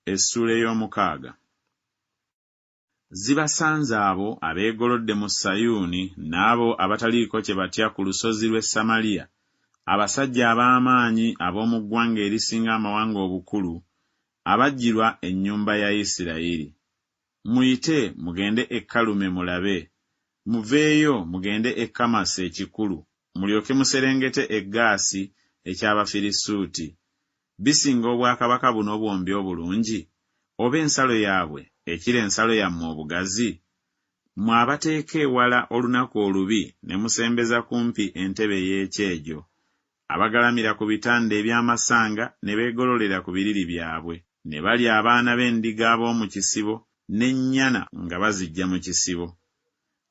Essula ey'omukaaga. Zibasanze abo abeegolodde mu Sayuuni n'abo abataliiko kye batya ku lusozi lw'e Samaliya, abasajja ab'amaanyi ab'omu ggwanga erisinga amawanga obukulu, abajjirwa ennyumba ya Isirayiri. Muyite mugende e Kalume mulabe, muveeyo mugende e Kamasi ekikulu, mulyoke muserengete e Gaasi eky'Abafirisuuti. Bisinga obwakabaka buno bwombi obulungi, oba ensalo yaabwe ekira ensalo yammwe obugazi? Mwe abateeka ewala olunaku olubi ne musembeza kumpi entebe y'ekyejo, abagalamira ku bitanda eby'amasanga ne beegololera ku biriri byabwe, ne balya abaana b'endiga ab'omu kisibo n'ennyana nga baziggya mu kisibo.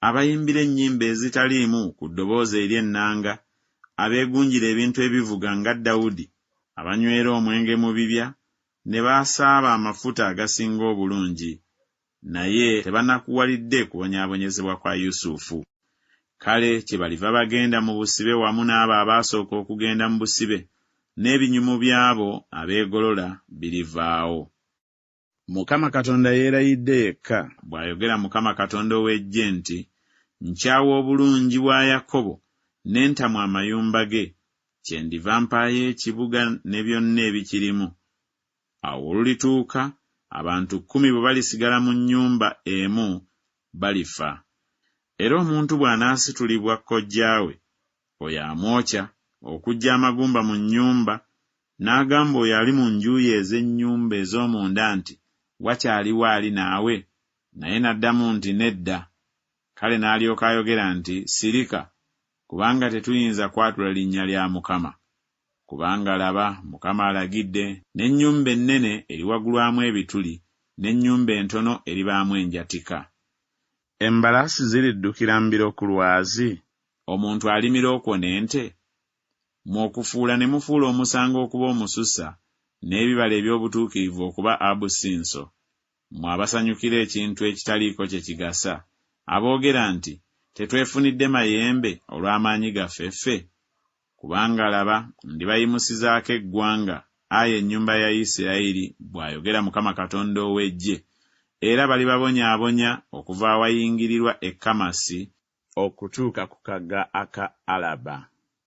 Abayimbira ennyimba ezitaliimu ku ddoboozi ery'ennanga, abeegunjira ebintu ebivuga nga Dawudi, abanywera omwenge mu bibya, ne baasaaba amafuta agasinga obulungi, naye tebanakuwalidde kubonyaabonyezebwa kwa Yusufu. Kale kye baliva bagenda mu busibe wamu n'abo abaasooka okugenda mu busibe, n'ebinyumu byabo abeegolola birivaawo. Mukama Katonda yeerayidde yekka, bw'ayogera Mukama Katonda ow'Eggye nti, nkyawa obulungi bwa Yakobo ne ntamu amayumba ge, kyendiva mpaayo ekibuga ne byonna ebikirimu. Awo olulituuka, abantu 10 bwe balisigala mu nnyumba emu balifa. Era omuntu bw'anaasitulibwa kojjaawe, oyo amwokya okuggya amagumba mu nnyumba, n'agamba oyo ali mu njuyi ez'ennyumba ez'omunda nti, wakyaliwo ali naawe? Naye n'addamu nti, nedda. Kale n'alyoka ayogera nti, sirika, kubanga tetuyinza kwatula linnya lya Mukama. Kubanga laba, Mukama alagidde, n'ennyumba ennene eriwagulwamu ebituli, n'ennyumba entono eribaamu enjatika. Embalaasi ziriddukira mbiro ku lwazi? Omuntu alimira okwo n'ente? Mw'okufuula ne mufuula omusango okuba omususa, n'ebibala eby'obutuukirivu okuba abusinso. Mmwe abasanyukira ekintu ekitaliiko kye kigasa, aboogera nti, tetwefunidde mayembe olw'amaanyi gaffe ffe? Kubanga laba, ndibayimusizaako eggwanga, ayi ennyumba ya Isirayiri, bw'ayogera Mukama Katonda ow'Eggye, era balibabonyaabonya okuva awayingirirwa e Kamasi okutuuka ku kagga aka Alaba.